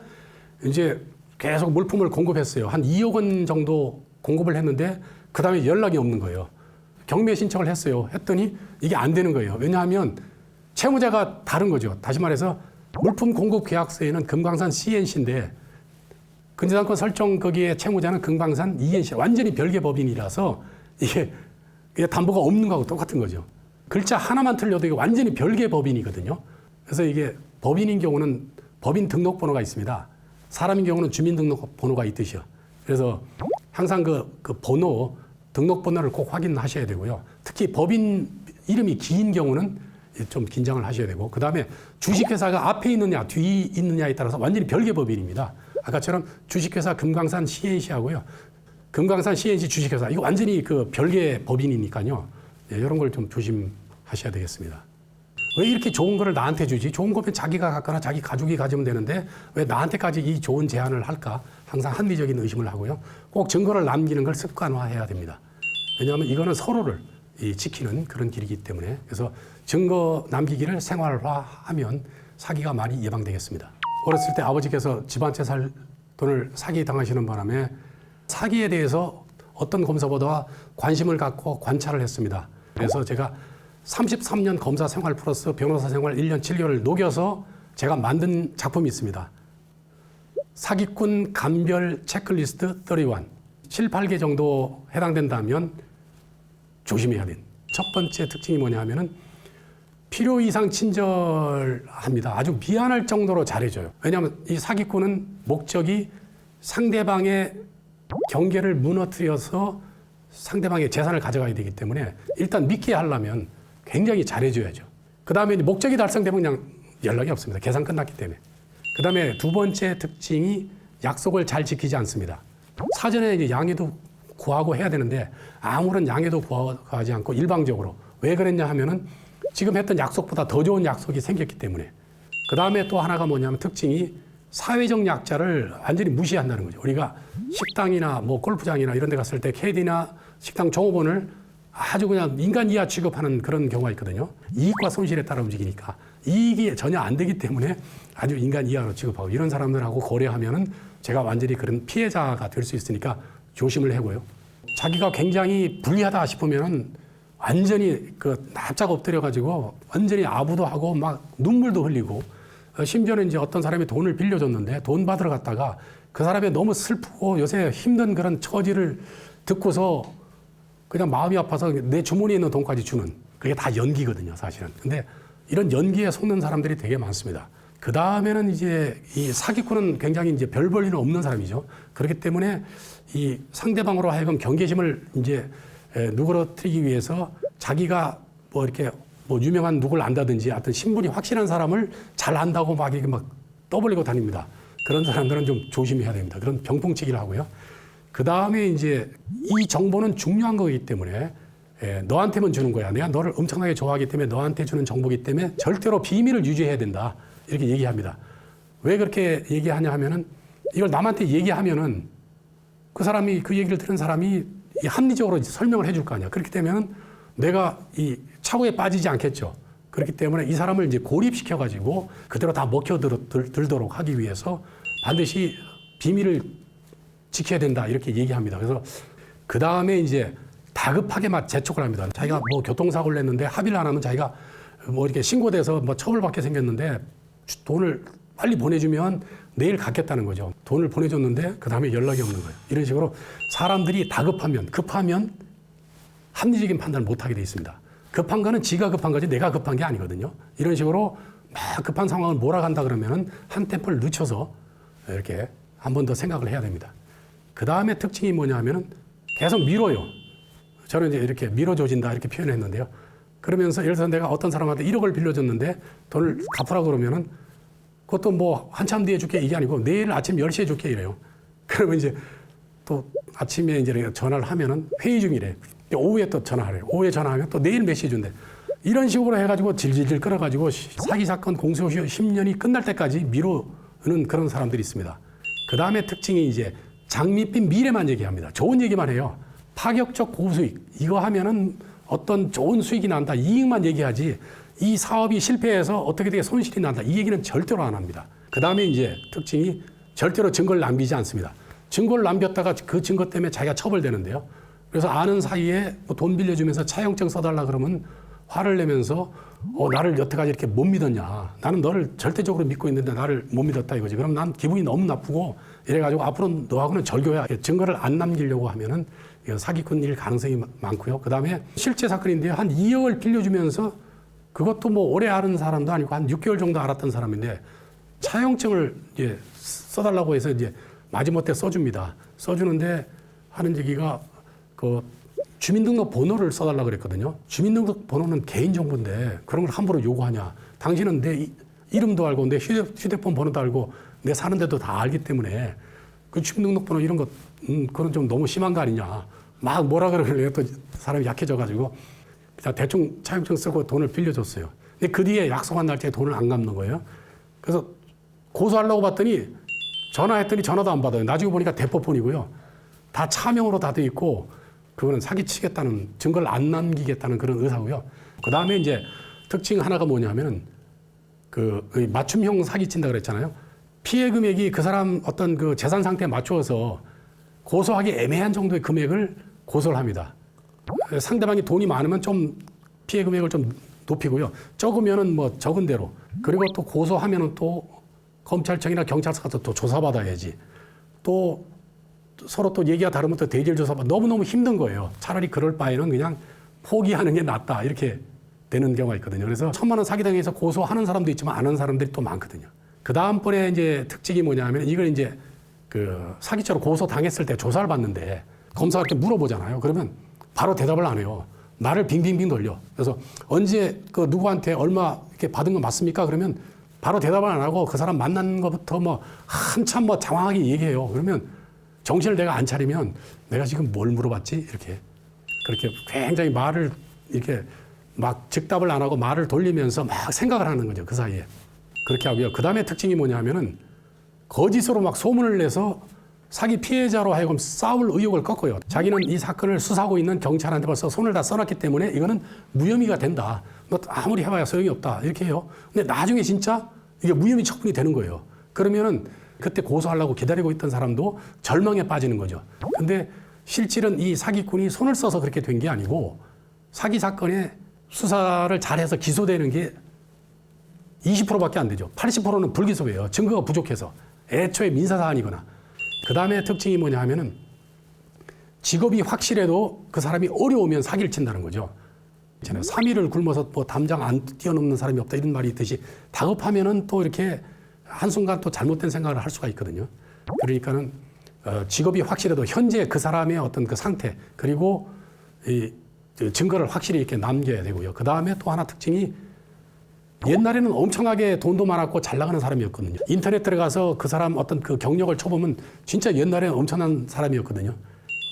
이제 계속 물품을 공급했어요. 한 2억 원 정도 공급을 했는데 그 다음에 연락이 없는 거예요. 경매 신청을 했어요. 했더니 이게 안 되는 거예요. 왜냐하면 채무자가 다른 거죠. 다시 말해서 물품 공급 계약서에는 금강산 CNC인데 근저당권 설정 거기에 채무자는 금강산 ENC 완전히 별개 법인이라서 이게 담보가 없는 거하고 똑같은 거죠. 글자 하나만 틀려도 이게 완전히 별개 법인이거든요. 그래서 이게 법인인 경우는 법인 등록번호가 있습니다. 사람인 경우는 주민등록번호가 있듯이요. 그래서 항상 그 번호 등록번호를 꼭 확인하셔야 되고요. 특히 법인 이름이 긴 경우는 좀 긴장을 하셔야 되고 그 다음에 주식회사가 앞에 있느냐 뒤에 있느냐에 따라서 완전히 별개 법인입니다. 아까처럼 주식회사 금강산 CNC하고요. 금강산 CNC 주식회사 이거 완전히 그 별개 법인이니까요. 예, 이런 걸 좀 조심하셔야 되겠습니다. 왜 이렇게 좋은 거를 나한테 주지? 좋은 거면 자기가 갖거나 자기 가족이 가지면 되는데 왜 나한테까지 이 좋은 제안을 할까? 항상 합리적인 의심을 하고요. 꼭 증거를 남기는 걸 습관화해야 됩니다. 왜냐하면 이거는 서로를 지키는 그런 길이기 때문에 그래서 증거 남기기를 생활화하면 사기가 많이 예방되겠습니다. 어렸을 때 아버지께서 집 한 채 살 돈을 사기 당하시는 바람에 사기에 대해서 어떤 검사보다 관심을 갖고 관찰을 했습니다. 그래서 제가 33년 검사 생활 플러스 변호사 생활 1년 7개월을 녹여서 제가 만든 작품이 있습니다. 사기꾼 감별 체크리스트 31. 7, 8개 정도 해당된다면 조심해야 된. 첫 번째 특징이 뭐냐 하면은 필요 이상 친절합니다. 아주 미안할 정도로 잘해줘요. 왜냐하면 이 사기꾼은 목적이 상대방의 경계를 무너뜨려서 상대방의 재산을 가져가야 되기 때문에 일단 믿게 하려면 굉장히 잘해줘야죠. 그 다음에 목적이 달성되면 그냥 연락이 없습니다. 계산 끝났기 때문에. 그 다음에 두 번째 특징이 약속을 잘 지키지 않습니다. 사전에 이제 양해도 구하고 해야 되는데 아무런 양해도 구하지 않고 일방적으로 왜 그랬냐 하면은 지금 했던 약속보다 더 좋은 약속이 생겼기 때문에. 그 다음에 또 하나가 뭐냐면 특징이 사회적 약자를 완전히 무시한다는 거죠. 우리가 식당이나 뭐 골프장이나 이런 데 갔을 때 캐디나 식당 종업원을 아주 그냥 인간 이하 취급하는 그런 경우가 있거든요. 이익과 손실에 따라 움직이니까 이익이 전혀 안 되기 때문에 아주 인간 이하로 취급하고 이런 사람들하고 거래하면은 제가 완전히 그런 피해자가 될 수 있으니까 조심을 하고요. 자기가 굉장히 불리하다 싶으면은 완전히 그 납작 엎드려가지고 완전히 아부도 하고 막 눈물도 흘리고 심지어는 이제 어떤 사람이 돈을 빌려줬는데 돈 받으러 갔다가 그 사람이 너무 슬프고 요새 힘든 그런 처지를 듣고서 그냥 마음이 아파서 내 주머니에 있는 돈까지 주는 그게 다 연기거든요, 사실은. 근데 이런 연기에 속는 사람들이 되게 많습니다. 그 다음에는 이제 이 사기꾼은 굉장히 이제 별 볼 일은 없는 사람이죠. 그렇기 때문에 이 상대방으로 하여금 경계심을 이제 누그러뜨리기 위해서 자기가 뭐 이렇게 뭐 유명한 누굴 안다든지 하여튼 신분이 확실한 사람을 잘 안다고 막 이렇게 막 떠벌리고 다닙니다. 그런 사람들은 좀 조심해야 됩니다. 그런 병풍치기를 하고요. 그 다음에 이제 이 정보는 중요한 거기 때문에 너한테만 주는 거야. 내가 너를 엄청나게 좋아하기 때문에 너한테 주는 정보이기 때문에 절대로 비밀을 유지해야 된다. 이렇게 얘기합니다. 왜 그렇게 얘기하냐 하면은 이걸 남한테 얘기하면은 그 사람이 그 얘기를 들은 사람이 이 합리적으로 설명을 해줄 거 아니야. 그렇기 때문에 내가 이 착오에 빠지지 않겠죠. 그렇기 때문에 이 사람을 이제 고립시켜 가지고 그대로 다 먹혀들도록 하기 위해서 반드시 비밀을 지켜야 된다 이렇게 얘기합니다. 그래서 그 다음에 이제 다급하게 막 재촉을 합니다. 자기가 뭐 교통사고를 냈는데 합의를 안 하면 자기가 뭐 이렇게 신고돼서 뭐 처벌받게 생겼는데 돈을 빨리 보내주면 내일 갚겠다는 거죠. 돈을 보내줬는데 그 다음에 연락이 없는 거예요. 이런 식으로 사람들이 다급하면 급하면 합리적인 판단을 못하게 돼 있습니다. 급한 거는 지가 급한 거지 내가 급한 게 아니거든요. 이런 식으로 막 급한 상황을 몰아간다 그러면은 한 템포를 늦춰서 이렇게 한 번 더 생각을 해야 됩니다. 그 다음에 특징이 뭐냐면은 계속 미뤄요. 저는 이제 이렇게 미뤄줘진다 이렇게 표현했는데요. 그러면서 예를 들어서 내가 어떤 사람한테 1억을 빌려줬는데 돈을 갚으라고 그러면은 그것도 뭐 한참 뒤에 줄게 이게 아니고 내일 아침 10시에 줄게 이래요. 그러면 이제 또 아침에 이제 전화를 하면은 회의 중이래. 오후에 또 전화하래요. 오후에 전화하면 또 내일 몇 시에 준대. 이런 식으로 해가지고 질질질 끌어가지고 사기 사건 공소시효 10년이 끝날 때까지 미루는 그런 사람들이 있습니다. 그 다음에 특징이 이제 장밋빛 미래만 얘기합니다. 좋은 얘기만 해요. 파격적 고수익 이거 하면은 어떤 좋은 수익이 난다 이익만 얘기하지 이 사업이 실패해서 어떻게 되게 손실이 난다 이 얘기는 절대로 안 합니다. 그 다음에 이제 특징이 절대로 증거를 남기지 않습니다. 증거를 남겼다가 그 증거 때문에 자기가 처벌되는데요. 그래서 아는 사이에 뭐 돈 빌려주면서 차용증 써달라 그러면 화를 내면서 나를 여태까지 이렇게 못 믿었냐. 나는 너를 절대적으로 믿고 있는데 나를 못 믿었다 이거지. 그럼 난 기분이 너무 나쁘고 이래가지고 앞으로 너하고는 절교야. 증거를 안 남기려고 하면은 사기꾼일 가능성이 많고요. 그 다음에 실제 사건인데요. 한 2억을 빌려주면서 그것도 뭐 오래 아는 사람도 아니고 한 6개월 정도 알았던 사람인데 차용증을 이제 써달라고 해서 이제 마지못해 써줍니다. 써주는데 하는 얘기가 그 주민등록 번호를 써달라고 그랬거든요. 주민등록 번호는 개인정보인데 그런 걸 함부로 요구하냐. 당신은 내 이름도 알고 내 휴대폰 번호도 알고 내 사는 데도 다 알기 때문에 그 주민등록 번호 이런 거 그건 좀 너무 심한 거 아니냐. 막 뭐라 그러길래 또 사람이 약해져가지고 그냥 대충 차용증 쓰고 돈을 빌려줬어요. 근데 그 뒤에 약속한 날짜에 돈을 안 갚는 거예요. 그래서 고소하려고 봤더니 전화했더니 전화도 안 받아요. 나중에 보니까 대포폰이고요. 다 차명으로 다 돼 있고 그거는 사기치겠다는 증거를 안 남기겠다는 그런 의사고요. 그 다음에 이제 특징 하나가 뭐냐면은 그 맞춤형 사기친다 그랬잖아요. 피해 금액이 그 사람 어떤 그 재산 상태에 맞추어서 고소하기 애매한 정도의 금액을 고소를 합니다. 상대방이 돈이 많으면 좀 피해 금액을 좀 높이고요. 적으면은 뭐 적은 대로. 그리고 또 고소하면은 또 검찰청이나 경찰서 가서 또 조사받아야지. 또 서로 또 얘기가 다르면 또 대질 조사받아. 너무너무 힘든 거예요. 차라리 그럴 바에는 그냥 포기하는 게 낫다. 이렇게 되는 경우가 있거든요. 그래서 1,000만 원 사기당해서 고소하는 사람도 있지만 안 하는 사람들이 또 많거든요. 그 다음번에 이제 특징이 뭐냐면 이걸 이제 그 사기죄로 고소 당했을 때 조사를 받는데 검사가 이렇게 물어보잖아요. 그러면 바로 대답을 안 해요. 나를 빙빙빙 돌려. 그래서 언제 그 누구한테 얼마 이렇게 받은 거 맞습니까? 그러면 바로 대답을 안 하고 그 사람 만난 것부터 뭐 한참 뭐 장황하게 얘기해요. 그러면 정신을 내가 안 차리면 내가 지금 뭘 물어봤지? 이렇게 그렇게 굉장히 말을 이렇게 막 즉답을 안 하고 말을 돌리면서 막 생각을 하는 거죠. 그 사이에. 그렇게 하고요. 그 다음에 특징이 뭐냐면은 거짓으로 막 소문을 내서 사기 피해자로 하여금 싸울 의욕을 꺾어요. 자기는 이 사건을 수사하고 있는 경찰한테 벌써 손을 다 써놨기 때문에 이거는 무혐의가 된다. 너 아무리 해봐야 소용이 없다. 이렇게 해요. 근데 나중에 진짜 이게 무혐의 처분이 되는 거예요. 그러면은 그때 고소하려고 기다리고 있던 사람도 절망에 빠지는 거죠. 근데 실질은 이 사기꾼이 손을 써서 그렇게 된 게 아니고 사기 사건의 수사를 잘해서 기소되는 게 20%밖에 안 되죠. 80%는 불기소예요. 증거가 부족해서. 애초에 민사사안이거나. 그 다음에 특징이 뭐냐 하면은 직업이 확실해도 그 사람이 어려우면 사기를 친다는 거죠. 3일을 굶어서 뭐 담장 안 뛰어넘는 사람이 없다 이런 말이 있듯이 다급하면은 또 이렇게 한순간 또 잘못된 생각을 할 수가 있거든요. 그러니까는 직업이 확실해도 현재 그 사람의 어떤 그 상태 그리고 이 증거를 확실히 이렇게 남겨야 되고요. 그 다음에 또 하나 특징이 옛날에는 엄청나게 돈도 많았고 잘 나가는 사람이었거든요. 인터넷 들어가서 그 사람 어떤 그 경력을 쳐보면 진짜 옛날에는 엄청난 사람이었거든요.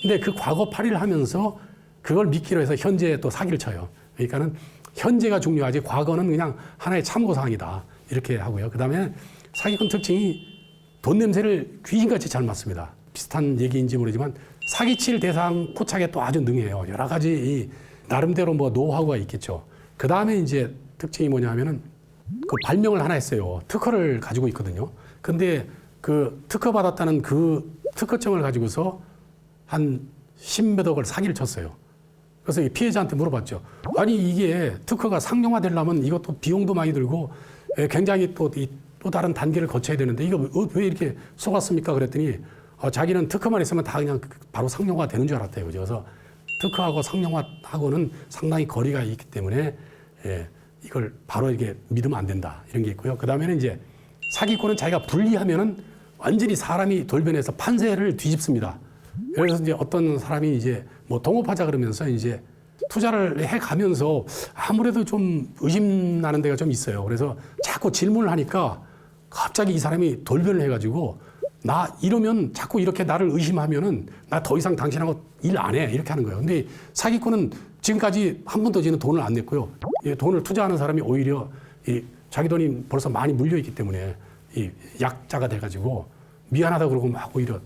근데 그 과거 파리를 하면서 그걸 미끼로 해서 현재에 또 사기를 쳐요. 그러니까는 현재가 중요하지 과거는 그냥 하나의 참고사항이다. 이렇게 하고요. 그 다음에 사기꾼 특징이 돈 냄새를 귀신같이 잘 맡습니다. 비슷한 얘기인지 모르지만 사기칠 대상 포착에 또 아주 능해요. 여러 가지 이 나름대로 뭐 노하우가 있겠죠. 그 다음에 이제 특징이 뭐냐면은 그 발명을 하나 했어요. 특허를 가지고 있거든요. 근데 그 특허 받았다는 그 특허증을 가지고서 한 10몇억을 사기를 쳤어요. 그래서 이 피해자한테 물어봤죠. 아니 이게 특허가 상용화 되려면 이것도 비용도 많이 들고 굉장히 또 다른 단계를 거쳐야 되는데 이거 왜 이렇게 속았습니까? 그랬더니 자기는 특허만 있으면 다 그냥 바로 상용화 되는 줄 알았대요. 그래서 특허하고 상용화하고는 상당히 거리가 있기 때문에 이걸 바로 이렇게 믿으면 안 된다. 이런 게 있고요. 그 다음에는 이제 사기꾼은 자기가 불리하면은 완전히 사람이 돌변해서 판세를 뒤집습니다. 그래서 이제 어떤 사람이 이제 뭐 동업하자 그러면서 이제 투자를 해 가면서 아무래도 좀 의심나는 데가 좀 있어요. 그래서 자꾸 질문을 하니까 갑자기 이 사람이 돌변을 해가지고 나 이러면 자꾸 이렇게 나를 의심하면은 나 더 이상 당신하고 일 안 해. 이렇게 하는 거예요. 근데 사기꾼은 지금까지 한 번도 지는 돈을 안 냈고요. 이 돈을 투자하는 사람이 오히려 이 자기 돈이 벌써 많이 물려있기 때문에 이 약자가 돼가지고 미안하다 그러고 막 오히려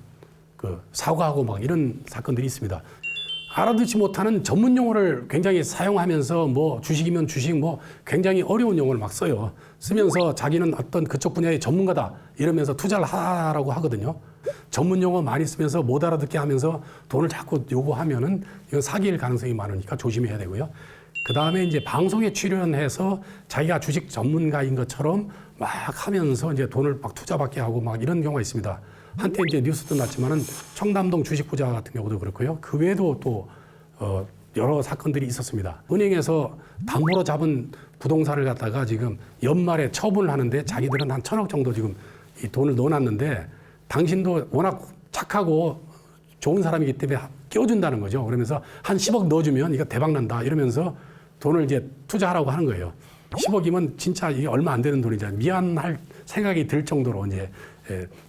그 사과하고 막 이런 사건들이 있습니다. 알아듣지 못하는 전문 용어를 굉장히 사용하면서 뭐 주식이면 주식 뭐 굉장히 어려운 용어를 막 써요. 쓰면서 자기는 어떤 그쪽 분야의 전문가다 이러면서 투자를 하라고 하거든요. 전문 용어 많이 쓰면서 못 알아듣게 하면서 돈을 자꾸 요구하면은 이건 사기일 가능성이 많으니까 조심해야 되고요. 그 다음에 이제 방송에 출연해서 자기가 주식 전문가인 것처럼 막 하면서 이제 돈을 막 투자받게 하고 막 이런 경우가 있습니다. 한때 이제 뉴스도 났지만은 청담동 주식 부자 같은 경우도 그렇고요. 그 외에도 또 여러 사건들이 있었습니다. 은행에서 담보로 잡은 부동산을 갖다가 지금 연말에 처분을 하는데 자기들은 한 1,000억 정도 지금 이 돈을 넣어놨는데 당신도 워낙 착하고 좋은 사람이기 때문에 끼워준다는 거죠. 그러면서 한 10억 넣어주면 이거 대박 난다 이러면서 돈을 이제 투자하라고 하는 거예요. 10억이면 진짜 이게 얼마 안 되는 돈이잖아요. 미안할 생각이 들 정도로 이제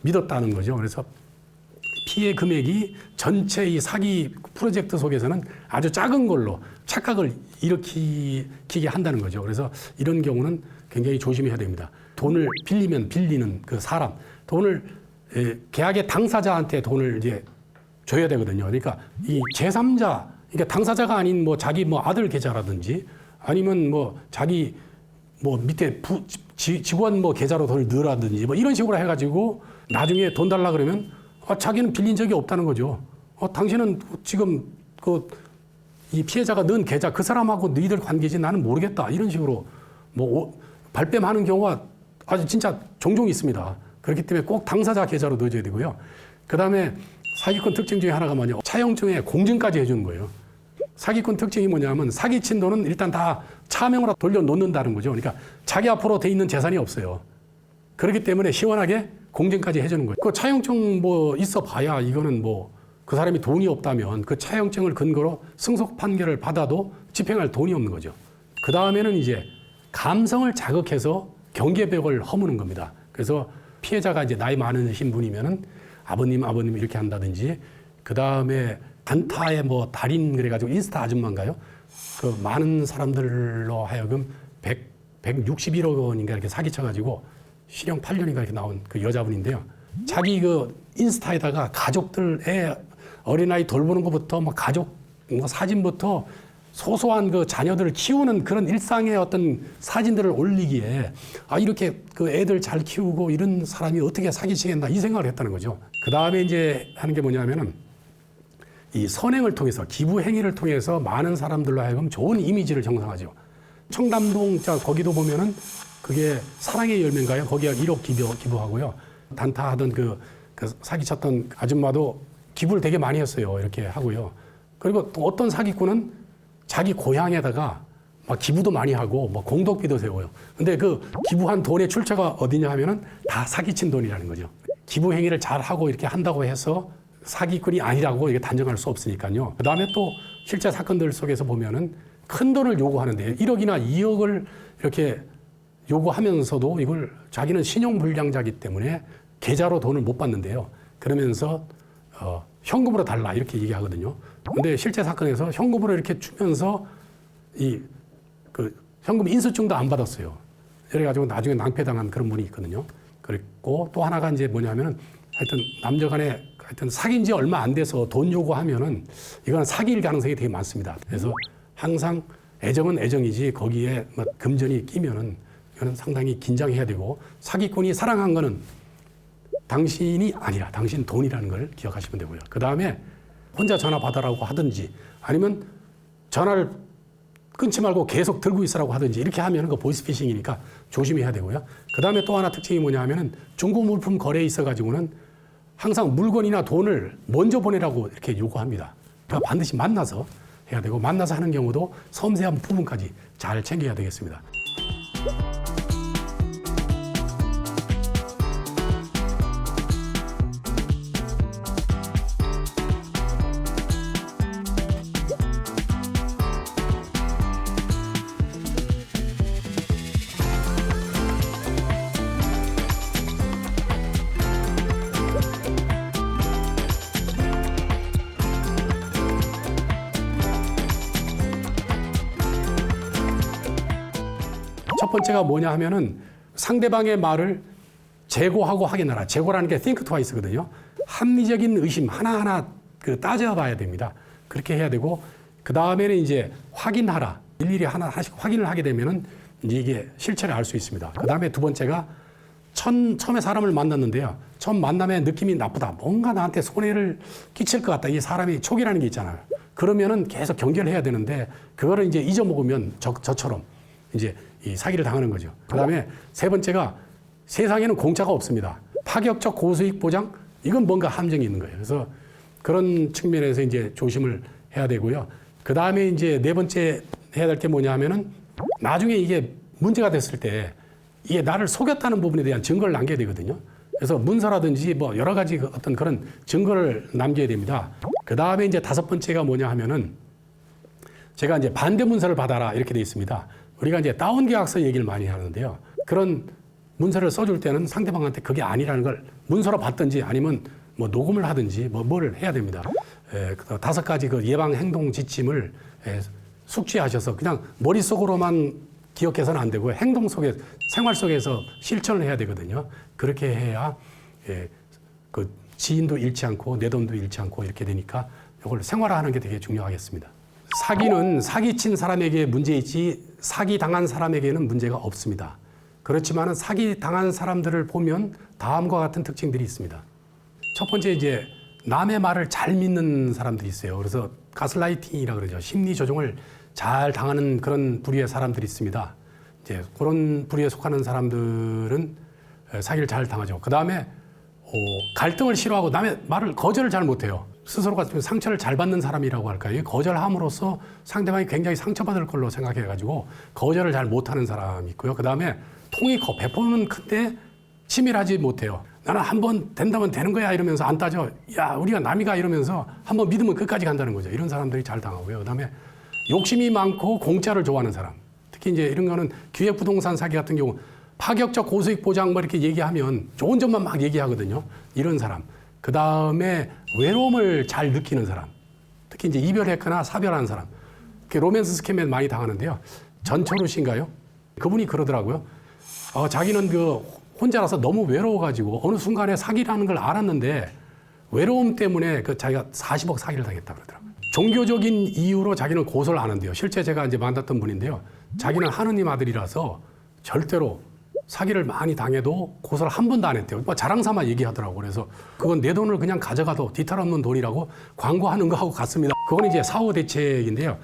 믿었다는 거죠. 그래서 피해 금액이 전체 이 사기 프로젝트 속에서는 아주 작은 걸로 착각을 일으키게 한다는 거죠. 그래서 이런 경우는 굉장히 조심해야 됩니다. 돈을 빌리면 빌리는 그 사람, 돈을 계약의 당사자한테 돈을 이제 줘야 되거든요. 그러니까 이 제3자, 그러니까 당사자가 아닌 뭐 자기 뭐 아들 계좌라든지 아니면 뭐 자기 뭐 밑에 직원 뭐 계좌로 돈을 넣으라든지 뭐 이런 식으로 해가지고 나중에 돈 달라 그러면 자기는 빌린 적이 없다는 거죠. 당신은 지금 이 피해자가 넣은 계좌 그 사람하고 너희들 관계지 나는 모르겠다 이런 식으로 뭐 발뺌하는 경우가 아주 진짜 종종 있습니다. 그렇기 때문에 꼭 당사자 계좌로 넣어줘야 되고요. 그 다음에 사기꾼 특징 중에 하나가 뭐냐, 차용증에 공증까지 해주는 거예요. 사기꾼 특징이 뭐냐면 사기친 돈은 일단 다 차명으로 돌려놓는다는 거죠. 그러니까 자기 앞으로 돼 있는 재산이 없어요. 그렇기 때문에 시원하게 공증까지 해주는 거예요. 그 차용증 뭐 있어 봐야 이거는 뭐 그 사람이 돈이 없다면 그 차용증을 근거로 승소 판결을 받아도 집행할 돈이 없는 거죠. 그 다음에는 이제 감성을 자극해서 경계벽을 허무는 겁니다. 그래서 피해자가 이제 나이 많으신 분이면은 아버님 이렇게 한다든지 그 다음에 단타에 뭐 달인 그래가지고 인스타 아줌마인가요? 그 많은 사람들로 하여금 161억 원인가 이렇게 사기쳐가지고 실형 8년인가 이렇게 나온 그 여자분인데요. 자기 그 인스타에다가 가족들의 어린아이 돌보는 것부터 뭐 가족 뭐 사진부터 소소한 그 자녀들을 키우는 그런 일상의 어떤 사진들을 올리기에 이렇게 그 애들 잘 키우고 이런 사람이 어떻게 사기치겠나 이 생각을 했다는 거죠. 그 다음에 이제 하는 게 뭐냐면은 이 선행을 통해서 기부 행위를 통해서 많은 사람들로 하여금 좋은 이미지를 형성하죠. 청담동 거기도 보면은 그게 사랑의 열매인가요? 거기가 1억 기부하고요. 단타하던 그 사기쳤던 아줌마도 기부를 되게 많이 했어요. 이렇게 하고요. 그리고 또 어떤 사기꾼은 자기 고향에다가 막 기부도 많이 하고 뭐 공덕비도 세워요. 근데 그 기부한 돈의 출처가 어디냐 하면은 다 사기친 돈이라는 거죠. 기부 행위를 잘 하고 이렇게 한다고 해서 사기꾼이 아니라고 이게 단정할 수 없으니까요. 그 다음에 또 실제 사건들 속에서 보면은 큰 돈을 요구하는데 1억이나 2억을 이렇게 요구하면서도 이걸 자기는 신용불량자이기 때문에 계좌로 돈을 못 받는데요. 그러면서 현금으로 달라 이렇게 얘기하거든요. 근데 실제 사건에서 현금으로 이렇게 주면서 그 현금 인수증도 안 받았어요. 그래가지고 나중에 낭패당한 그런 분이 있거든요. 그리고 또 하나가 이제 뭐냐면은 하여튼 남녀간의 하여튼 사귄 지 얼마 안 돼서 돈 요구하면은 이거는 사기일 가능성이 되게 많습니다. 그래서 항상 애정은 애정이지 거기에 뭐 금전이 끼면은 이거는 상당히 긴장해야 되고 사기꾼이 사랑한 거는 당신이 아니라 당신 돈이라는 걸 기억하시면 되고요. 그 다음에 혼자 전화 받으라고 하든지 아니면 전화를 끊지 말고 계속 들고 있으라고 하든지 이렇게 하면 그 보이스피싱이니까 조심해야 되고요. 그 다음에 또 하나 특징이 뭐냐 하면은 중고 물품 거래에 있어가지고는 항상 물건이나 돈을 먼저 보내라고 이렇게 요구합니다. 그러니까 반드시 만나서 해야 되고 만나서 하는 경우도 섬세한 부분까지 잘 챙겨야 되겠습니다. 첫 번째가 뭐냐 하면은 상대방의 말을 재고하고 확인하라. 재고라는 게 think twice거든요. 합리적인 의심 하나하나 따져봐야 됩니다. 그렇게 해야 되고 그 다음에는 이제 확인하라. 일일이 하나씩 확인을 하게 되면은 이제 이게 실체를 알 수 있습니다. 그 다음에 두 번째가 처음에 사람을 만났는데요. 처음 만남에 느낌이 나쁘다. 뭔가 나한테 손해를 끼칠 것 같다. 이 사람이 촉이라는 게 있잖아요. 그러면은 계속 경계를 해야 되는데 그거를 이제 잊어먹으면 저처럼 이제 이 사기를 당하는 거죠. 그 다음에 세 번째가 세상에는 공짜가 없습니다. 파격적 고수익 보장 이건 뭔가 함정이 있는 거예요. 그래서 그런 측면에서 이제 조심을 해야 되고요. 그 다음에 이제 네 번째 해야 될 게 뭐냐 하면은 나중에 이게 문제가 됐을 때 이게 나를 속였다는 부분에 대한 증거를 남겨야 되거든요. 그래서 문서라든지 뭐 여러 가지 어떤 그런 증거를 남겨야 됩니다. 그 다음에 이제 다섯 번째가 뭐냐 하면은 제가 이제 반대 문서를 받아라 이렇게 돼 있습니다. 우리가 이제 다운 계약서 얘기를 많이 하는데요. 그런 문서를 써줄 때는 상대방한테 그게 아니라는 걸 문서로 받든지 아니면 뭐 녹음을 하든지 뭘 해야 됩니다. 다섯 가지 그 예방 행동 지침을 숙지하셔서 그냥 머릿속으로만 기억해서는 안 되고 행동 속에 생활 속에서 실천을 해야 되거든요. 그렇게 해야 그 지인도 잃지 않고 내 돈도 잃지 않고 이렇게 되니까 이걸 생활화하는 게 되게 중요하겠습니다. 사기는 사기친 사람에게 문제이지 사기당한 사람에게는 문제가 없습니다. 그렇지만 사기당한 사람들을 보면 다음과 같은 특징들이 있습니다. 첫 번째 이제 남의 말을 잘 믿는 사람들이 있어요. 그래서 가스라이팅이라고 그러죠. 심리 조종을 잘 당하는 그런 부류의 사람들이 있습니다. 이제 그런 부류에 속하는 사람들은 사기를 잘 당하죠. 그 다음에 갈등을 싫어하고 남의 말을 거절을 잘 못해요. 스스로가 상처를 잘 받는 사람이라고 할까요? 거절함으로써 상대방이 굉장히 상처받을 걸로 생각해가지고 거절을 잘 못하는 사람이 있고요. 그 다음에 통이 배포는 큰데 치밀하지 못해요. 나는 한번 된다면 되는 거야 이러면서 안 따져. 야 우리가 남이가 이러면서 한번 믿으면 끝까지 간다는 거죠. 이런 사람들이 잘 당하고요. 그 다음에 욕심이 많고 공짜를 좋아하는 사람. 특히 이제 이런 거는 기획부동산 사기 같은 경우 파격적 고수익 보장 뭐 이렇게 얘기하면 좋은 점만 막 얘기하거든요. 이런 사람. 그 다음에 외로움을 잘 느끼는 사람. 특히 이제 이별했거나 사별한 사람. 로맨스 스캠에 많이 당하는데요. 전철우 씨인가요? 그분이 그러더라고요. 자기는 혼자라서 너무 외로워가지고 어느 순간에 사기라는 걸 알았는데 외로움 때문에 자기가 40억 사기를 당했다 그러더라고요. 종교적인 이유로 자기는 고소를 안 한대요. 실제 제가 이제 만났던 분인데요. 자기는 하느님 아들이라서 절대로 사기를 많이 당해도 고소를 한 번도 안 했대요. 자랑 삼아 얘기하더라고요. 그래서 그건 내 돈을 그냥 가져가도 뒤탈 없는 돈이라고 광고하는 거 하고 갔습니다. 그건 이제 사후 대책인데요.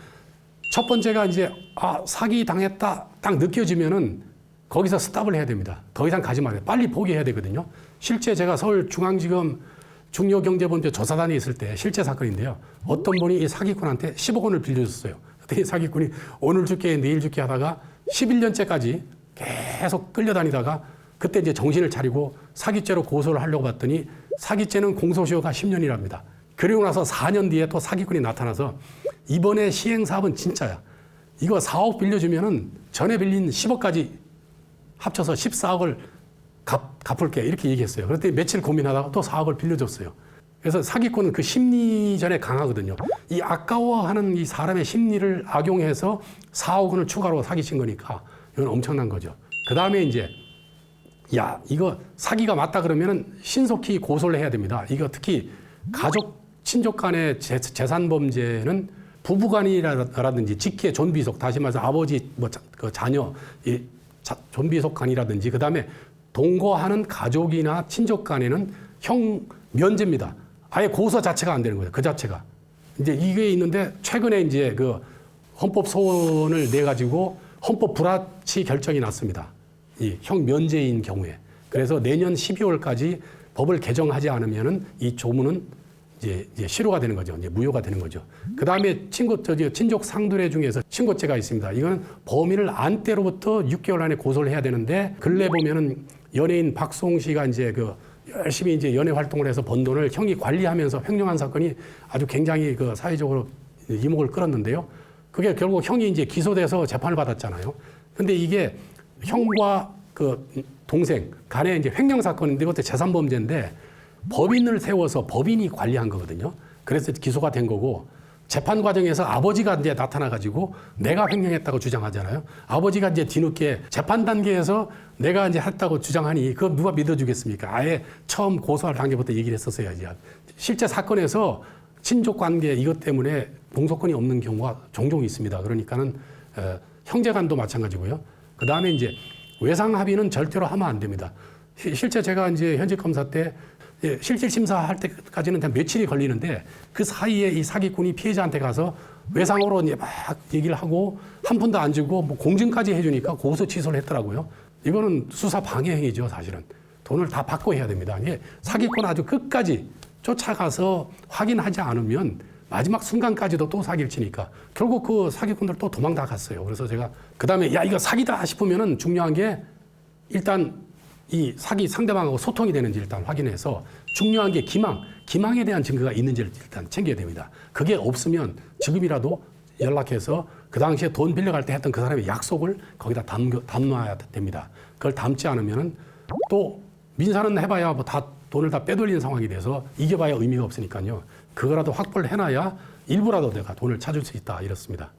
첫 번째가 이제 사기 당했다 딱 느껴지면은 거기서 스탑을 해야 됩니다. 더 이상 가지 말아요. 빨리 포기해야 되거든요. 실제 제가 서울중앙지검 중요경제범죄 조사단에 있을 때 실제 사건인데요. 어떤 분이 이 사기꾼한테 10억 원을 빌려줬어요. 그때 이 사기꾼이 오늘 줄게 내일 줄게 하다가 11년째까지 계속 끌려다니다가 그때 이제 정신을 차리고 사기죄로 고소를 하려고 봤더니 사기죄는 공소시효가 10년이랍니다. 그리고 나서 4년 뒤에 또 사기꾼이 나타나서 이번에 시행사업은 진짜야. 이거 4억 빌려주면은 전에 빌린 10억까지 합쳐서 14억을 갚을게 이렇게 얘기했어요. 그랬더니 며칠 고민하다가 또 4억을 빌려줬어요. 그래서 사기꾼은 그 심리전에 강하거든요. 이 아까워하는 이 사람의 심리를 악용해서 4억 원을 추가로 사기친 거니까 이건 엄청난 거죠. 그 다음에 이제 이거 사기가 맞다 그러면은 신속히 고소를 해야 됩니다. 이거 특히 가족 친족 간의 재산 범죄는 부부간이라든지 직계 존비속, 다시 말해서 아버지 그 자녀 이 존비속 간이라든지, 그다음에 동거하는 가족이나 친족 간에는 형 면제입니다. 아예 고소 자체가 안 되는 거예요. 그 자체가. 이제 이게 있는데 최근에 이제 그 헌법 소원을 내 가지고 헌법 불합치 결정이 났습니다. 이 형 면제인 경우에. 그래서 내년 12월까지 법을 개정하지 않으면은 이 조문은 이제 실효가 되는 거죠. 이제 무효가 되는 거죠. 그 다음에 친족 상두례 중에서 친고죄가 있습니다. 이거는 범인을 안 때로부터 6개월 안에 고소를 해야 되는데, 근래 보면은 연예인 박송 씨가 이제 그 열심히 이제 연예 활동을 해서 번 돈을 형이 관리하면서 횡령한 사건이 아주 굉장히 그 사회적으로 이목을 끌었는데요. 그게 결국 형이 이제 기소돼서 재판을 받았잖아요. 근데 이게 형과 그 동생 간에 이제 횡령 사건인데, 이것도 재산범죄인데 법인을 세워서 법인이 관리한 거거든요. 그래서 기소가 된 거고, 재판 과정에서 아버지가 이제 나타나가지고 내가 횡령했다고 주장하잖아요. 아버지가 이제 뒤늦게 재판 단계에서 내가 이제 했다고 주장하니 그거 누가 믿어주겠습니까? 아예 처음 고소할 단계부터 얘기를 했었어야지. 실제 사건에서 친족 관계 이것 때문에 공소권이 없는 경우가 종종 있습니다. 그러니까는 형제간도 마찬가지고요. 그 다음에 이제 외상 합의는 절대로 하면 안 됩니다. 실제 제가 이제 현직 검사 때 실질 심사할 때까지는 한 며칠이 걸리는데, 그 사이에 이 사기꾼이 피해자한테 가서 외상으로 이제 막 얘기를 하고 한 푼도 안 주고 뭐 공증까지 해주니까 고소 취소를 했더라고요. 이거는 수사 방해 행위죠, 사실은. 돈을 다 받고 해야 됩니다. 이게 사기꾼 아주 끝까지 쫓아가서 확인하지 않으면 마지막 순간까지도 또 사기를 치니까 결국 그 사기꾼들 또 도망 다 갔어요. 그래서 제가 그 다음에 야 이거 사기다 싶으면은 중요한 게 일단 이 사기 상대방하고 소통이 되는지 일단 확인해서, 중요한 게 기망에 대한 증거가 있는지를 일단 챙겨야 됩니다. 그게 없으면 지금이라도 연락해서 그 당시에 돈 빌려갈 때 했던 그 사람의 약속을 거기다 담아야 됩니다. 그걸 담지 않으면은 또 민사는 해봐야 뭐 다 돈을 다 빼돌리는 상황이 돼서 이겨봐야 의미가 없으니까요. 그거라도 확보를 해놔야 일부라도 내가 돈을 찾을 수 있다, 이렇습니다.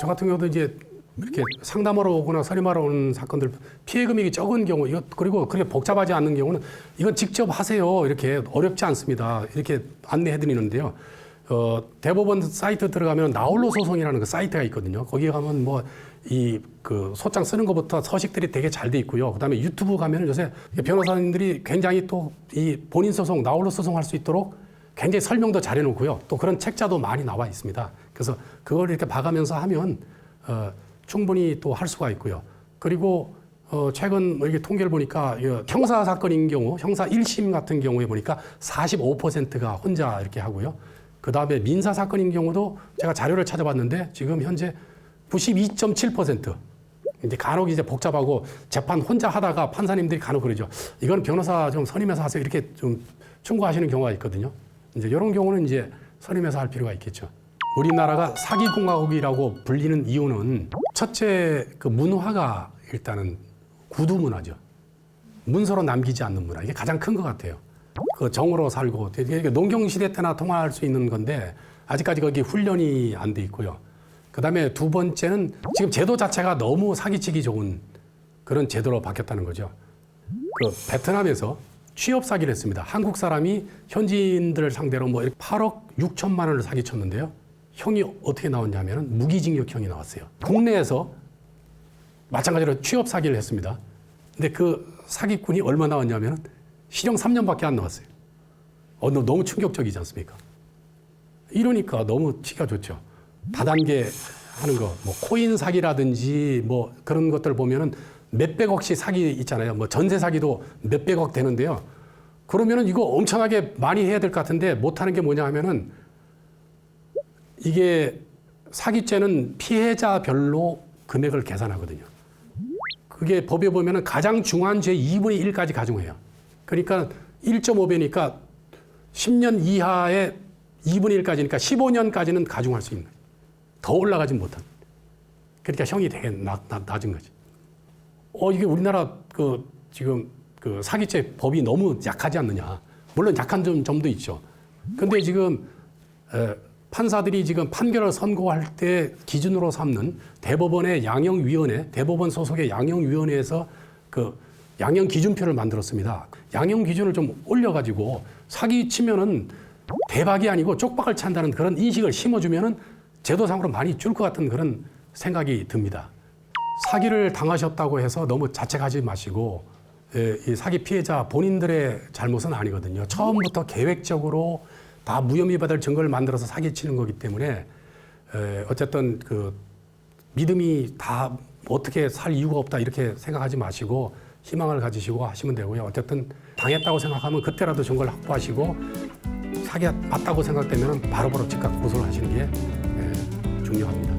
저 같은 경우도 이제 이렇게 상담하러 오거나 선임하러 오는 사건들 피해 금액이 적은 경우, 이거 그리고 그렇게 복잡하지 않는 경우는 이건 직접 하세요. 이렇게 어렵지 않습니다. 이렇게 안내해 드리는데요. 대법원 사이트 들어가면 나홀로 소송이라는 그 사이트가 있거든요. 거기에 가면 뭐 이 그 소장 쓰는 것부터 서식들이 되게 잘 돼 있고요. 그다음에 유튜브 가면 요새 변호사님들이 굉장히 또 이 본인 소송, 나홀로 소송할 수 있도록 굉장히 설명도 잘 해놓고요. 또 그런 책자도 많이 나와 있습니다. 그래서 그걸 이렇게 봐가면서 하면 충분히 또 할 수가 있고요. 그리고 최근 뭐 이게 통계를 보니까 형사 사건인 경우, 형사 1심 같은 경우에 보니까 45%가 혼자 이렇게 하고요. 그 다음에 민사 사건인 경우도 제가 자료를 찾아봤는데 지금 현재 92.7%. 이제 간혹 이제 복잡하고 재판 혼자 하다가 판사님들이 간혹 그러죠. 이건 변호사 좀 선임해서 하세요. 이렇게 좀 충고하시는 경우가 있거든요. 이제 이런 경우는 이제 선임해서 할 필요가 있겠죠. 우리나라가 사기공화국이라고 불리는 이유는 첫째 그 문화가 일단은 구두 문화죠. 문서로 남기지 않는 문화. 이게 가장 큰 것 같아요. 그 정으로 살고 되게 농경시대 때나 통할 수 있는 건데 아직까지 거기 훈련이 안 돼 있고요. 그 다음에 두 번째는 지금 제도 자체가 너무 사기치기 좋은 그런 제도로 바뀌었다는 거죠. 그 베트남에서 취업 사기를 했습니다. 한국 사람이 현지인들을 상대로 뭐 8억 6천만 원을 사기쳤는데요. 형이 어떻게 나왔냐면 무기징역형이 나왔어요. 국내에서 마찬가지로 취업 사기를 했습니다. 근데 그 사기꾼이 얼마 나왔냐면 실형 3년밖에 안 나왔어요. 너무 충격적이지 않습니까? 이러니까 너무 치가 좋죠. 다단계 하는 거, 뭐 코인 사기라든지 뭐 그런 것들 보면은 몇백억씩 사기 있잖아요. 뭐 전세 사기도 몇백억 되는데요. 그러면은 이거 엄청나게 많이 해야 될 것 같은데 못하는 게 뭐냐 하면은 이게 사기죄는 피해자별로 금액을 계산하거든요. 그게 법에 보면은 가장 중한 죄 2분의 1까지 가중해요. 그러니까 1.5배니까 10년 이하의 2분의 1까지니까 15년까지는 가중할 수 있는 거예요. 더 올라가진 못한. 그러니까 형이 되게 낮은 거지. 이게 우리나라 지금 사기죄 법이 너무 약하지 않느냐. 물론 약한 점도 있죠. 근데 지금 판사들이 지금 판결을 선고할 때 기준으로 삼는 대법원의 양형위원회, 대법원 소속의 양형위원회에서 그 양형 기준표를 만들었습니다. 양형 기준을 좀 올려가지고 사기 치면은 대박이 아니고 쪽박을 찬다는 그런 인식을 심어주면은 제도상으로 많이 줄 것 같은 그런 생각이 듭니다. 사기를 당하셨다고 해서 너무 자책하지 마시고 이 사기 피해자 본인들의 잘못은 아니거든요. 처음부터 계획적으로 다 무혐의 받을 증거를 만들어서 사기치는 거기 때문에 어쨌든 그 믿음이 다 어떻게 살 이유가 없다 이렇게 생각하지 마시고 희망을 가지시고 하시면 되고요. 어쨌든 당했다고 생각하면 그때라도 증거를 확보하시고 사기가 맞다고 생각되면 바로바로 즉각 고소를 하시는 게 중요합니다.